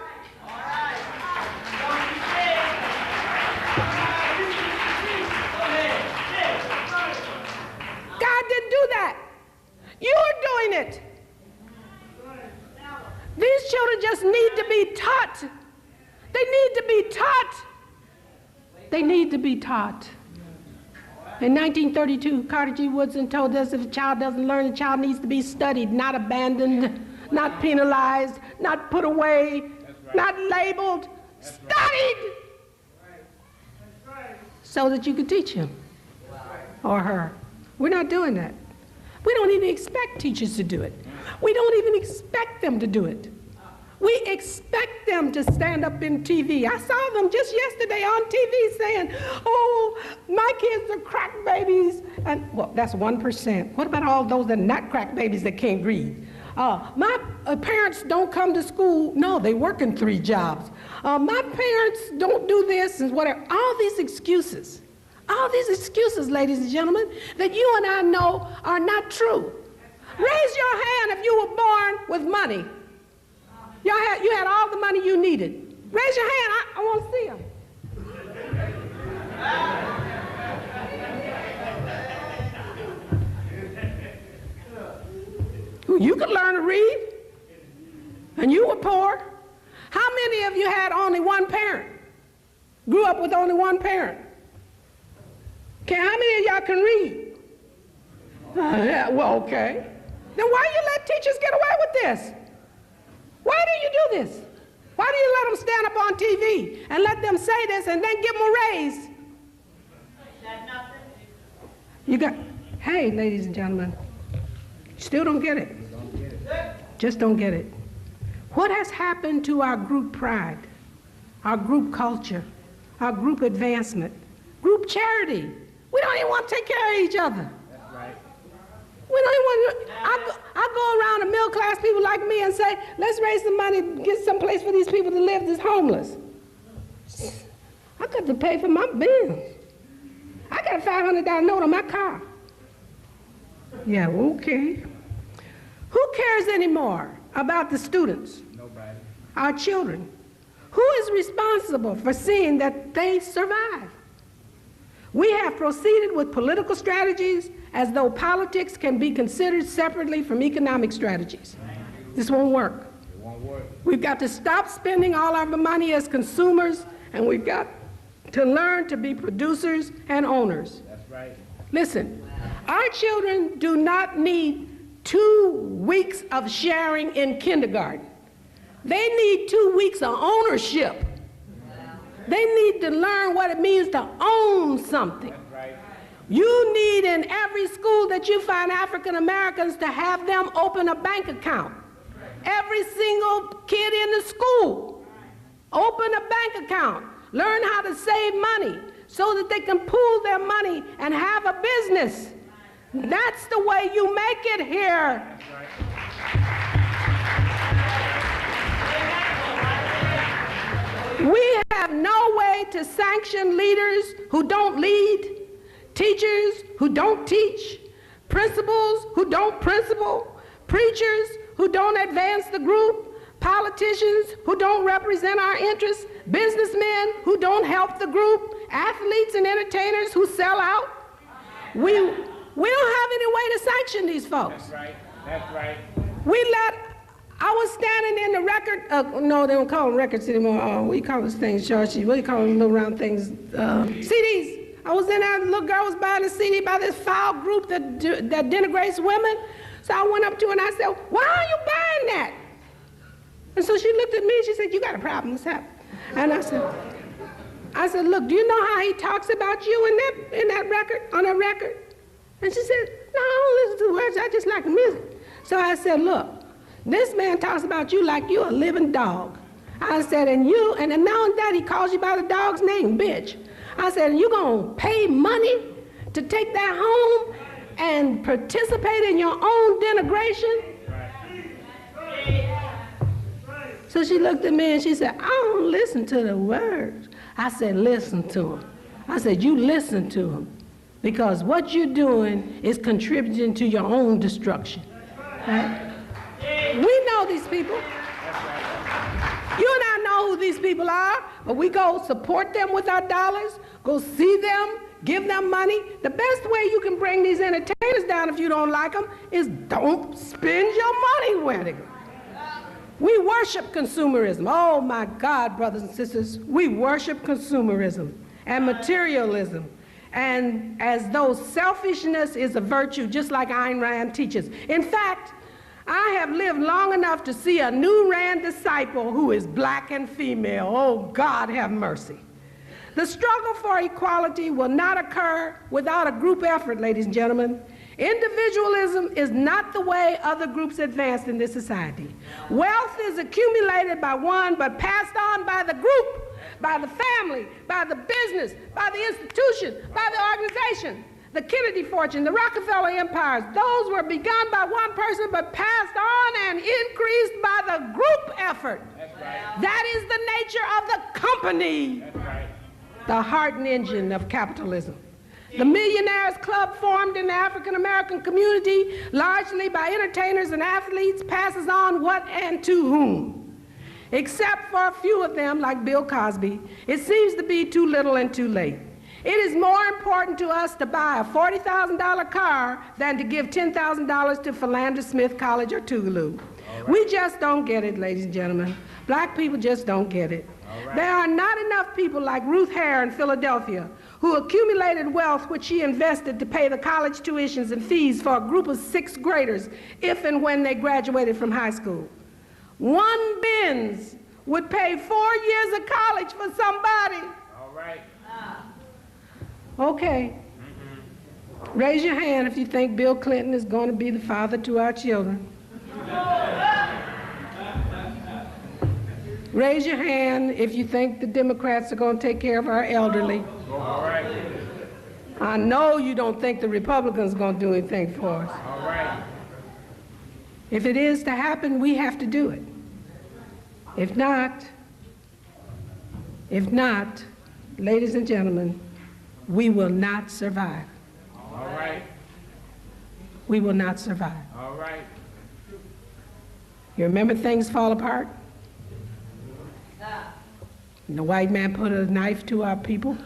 God didn't do that. You're doing it. These children just need to be taught. They need to be taught. They need to be taught. In 1932, Carter G. Woodson told us if a child doesn't learn, the child needs to be studied, not abandoned, not penalized, not put away, not labeled, studied, so that you can teach him or her. We're not doing that. We don't even expect teachers to do it. We don't even expect them to do it. We expect them to stand up in TV. I saw them just yesterday on TV saying, oh, my kids are crack babies. And, well, that's 1%. What about all those that are not crack babies that can't read? My parents don't come to school. No, they work in 3 jobs. My parents don't do this and whatever. All these excuses, ladies and gentlemen, that you and I know are not true. Raise your hand if you were born with money. You had all the money you needed. Raise your hand. I want to see them. You could learn to read, and you were poor. How many of you had only one parent? grew up with only one parent? Okay, how many of y'all can read? Yeah, well, okay. Then why you let teachers get away with this? Why do you do this? Why do you let them stand up on TV and let them say this and then give them a raise? You got, hey, ladies and gentlemen, still don't get it. Just don't get it. What has happened to our group pride, our group culture, our group advancement, group charity? We don't even want to take care of each other. That's right. We don't even want to, I go around to middle class people like me and say, let's raise some money, get some place for these people to live that's homeless. I got to pay for my bills. I got a $500 note on my car. Yeah, okay. Who cares anymore about the students? Nobody. Our children. Who is responsible for seeing that they survive? We have proceeded with political strategies as though politics can be considered separately from economic strategies. This won't work. It won't work. We've got to stop spending all our money as consumers, and we've got to learn to be producers and owners. That's right. Listen, our children do not need 2 weeks of sharing in kindergarten. They need 2 weeks of ownership. They need to learn what it means to own something. That's right. You need in every school that you find African Americans to have them open a bank account. Every single kid in the school, open a bank account. Learn how to save money so that they can pool their money and have a business. That's the way you make it here. That's right. We have no way to sanction leaders who don't lead, teachers who don't teach, principals who don't principal, preachers who don't advance the group, politicians who don't represent our interests, businessmen who don't help the group, athletes and entertainers who sell out. We don't have any way to sanction these folks. That's right. That's right. I was standing in the record, no, they don't call them records anymore. What do you call those things, Georgie? What do you call them little round things? CDs. I was in there, the little girl was buying a CD by this foul group that denigrates women. So I went up to her and I said, why are you buying that? And so she looked at me and she said, you got a problem, what's happening? And I said, look, do you know how he talks about you in that record, on that record? And she said, no, I don't listen to the words, I just like the music. So I said, look, this man talks about you like you a living dog. I said, and now that he calls you by the dog's name, bitch. I said, and you gonna pay money to take that home and participate in your own denigration? So she looked at me and she said, I don't listen to the words. I said, listen to them. I said, you listen to them. Because what you're doing is contributing to your own destruction. Right? We know these people. You and I know who these people are, but we go support them with our dollars, go see them, give them money. The best way you can bring these entertainers down if you don't like them is don't spend your money with them. We worship consumerism. Oh my God, brothers and sisters, we worship consumerism and materialism, and as though selfishness is a virtue, just like Ayn Rand teaches. In fact, I have lived long enough to see a new Rand disciple who is black and female. Oh, God have mercy. The struggle for equality will not occur without a group effort, ladies and gentlemen. Individualism is not the way other groups advance in this society. Wealth is accumulated by one, but passed on by the group, by the family, by the business, by the institution, by the organization. The Kennedy fortune, the Rockefeller empires, those were begun by one person but passed on and increased by the group effort. That's right. That is the nature of the company. That's right. The heart and engine of capitalism. The Millionaires Club, formed in the African American community, largely by entertainers and athletes, passes on what and to whom. Except for a few of them, like Bill Cosby, it seems to be too little and too late. It is more important to us to buy a $40,000 car than to give $10,000 to Philander Smith College or Tougaloo. Right. We just don't get it, ladies and gentlemen. Black people just don't get it. right. There are not enough people like Ruth Hare in Philadelphia who accumulated wealth which she invested to pay the college tuitions and fees for a group of 6th graders if and when they graduated from high school. One Benz would pay 4 years of college for somebody. All right. Okay. Raise your hand if you think Bill Clinton is going to be the father to our children. Raise your hand if you think the Democrats are going to take care of our elderly. All right. I know you don't think the Republicans are going to do anything for us. All right. If it is to happen, we have to do it. If not, ladies and gentlemen, we will not survive. All right. We will not survive. All right. You remember things fall apart? The white man put a knife to our people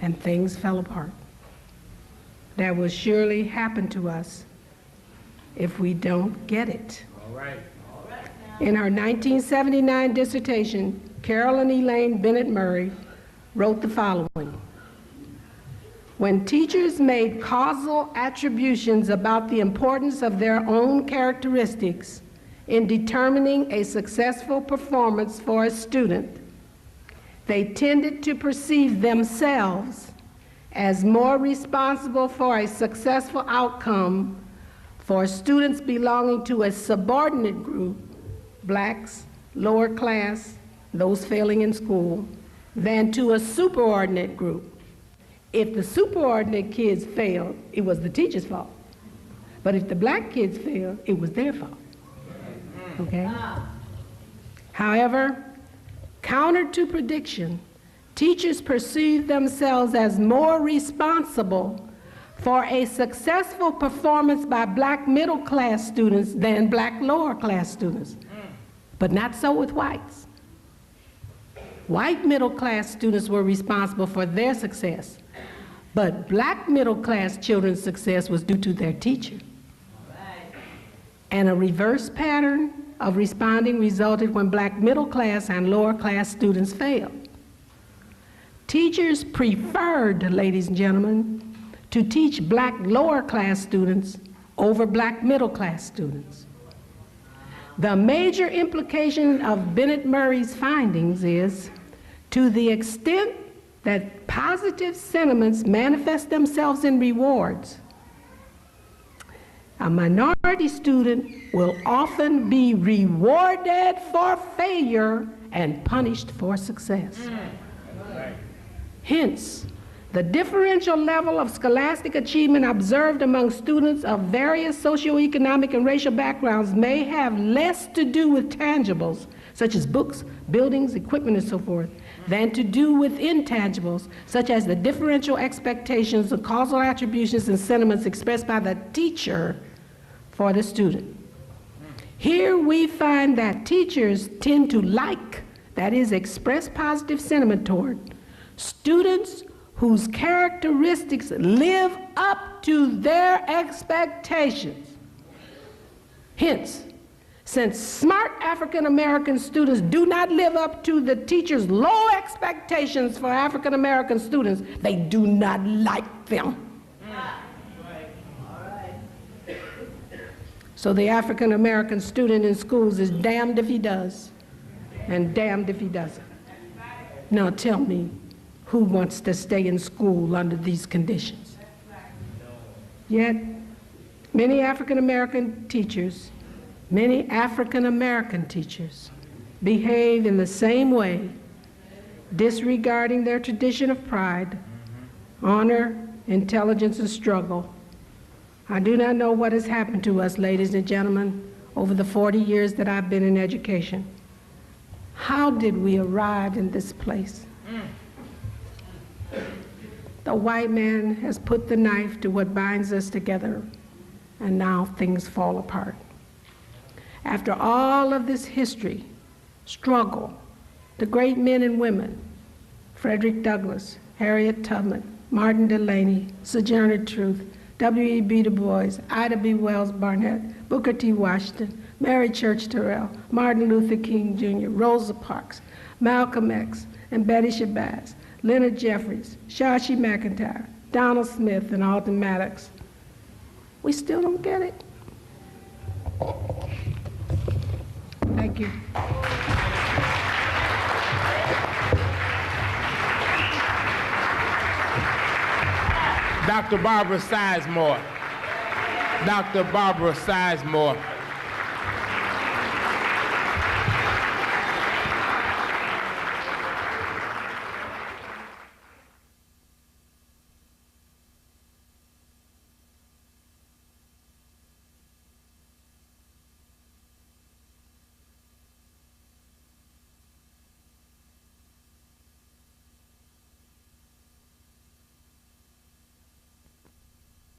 and things fell apart. That will surely happen to us if we don't get it. All right. In her 1979 dissertation, Carolyn Elaine Bennett Murray wrote the following: when teachers made causal attributions about the importance of their own characteristics in determining a successful performance for a student, they tended to perceive themselves as more responsible for a successful outcome for students belonging to a subordinate group, blacks, lower class, those failing in school, than to a superordinate group. If the superordinate kids failed, it was the teacher's fault. But if the black kids failed, it was their fault. Okay? However, counter to prediction, teachers perceive themselves as more responsible for a successful performance by black middle class students than black lower class students. But not so with whites. White middle class students were responsible for their success, but black middle class children's success was due to their teacher. And a reverse pattern of responding resulted when black middle class and lower class students failed. Teachers preferred, ladies and gentlemen, to teach black lower class students over black middle class students. The major implication of Bennett Murray's findings is, to the extent that positive sentiments manifest themselves in rewards, a minority student will often be rewarded for failure and punished for success. Hence, the differential level of scholastic achievement observed among students of various socioeconomic and racial backgrounds may have less to do with tangibles, such as books, buildings, equipment, and so forth, than to do with intangibles, such as the differential expectations, the causal attributions, and sentiments expressed by the teacher for the student. Here we find that teachers tend to like, that is, express positive sentiment toward, students whose characteristics live up to their expectations. Hence, since smart African American students do not live up to the teacher's low expectations for African American students, they do not like them. So the African American student in schools is damned if he does and damned if he doesn't. Now tell me, who wants to stay in school under these conditions? Yet, many African American teachers behave in the same way, disregarding their tradition of pride, honor, intelligence, and struggle. I do not know what has happened to us, ladies and gentlemen, over the 40 years that I've been in education. How did we arrive in this place? The white man has put the knife to what binds us together, and now things fall apart. After all of this history, struggle, the great men and women, Frederick Douglass, Harriet Tubman, Martin Delany, Sojourner Truth, W.E.B. Du Bois, Ida B. Wells Barnett, Booker T. Washington, Mary Church Terrell, Martin Luther King Jr., Rosa Parks, Malcolm X, and Betty Shabazz, Leonard Jeffries, Shashi McIntyre, Donald Smith, and Alton Maddox. We still don't get it. Thank you. Dr. Barbara Sizemore. Dr. Barbara Sizemore.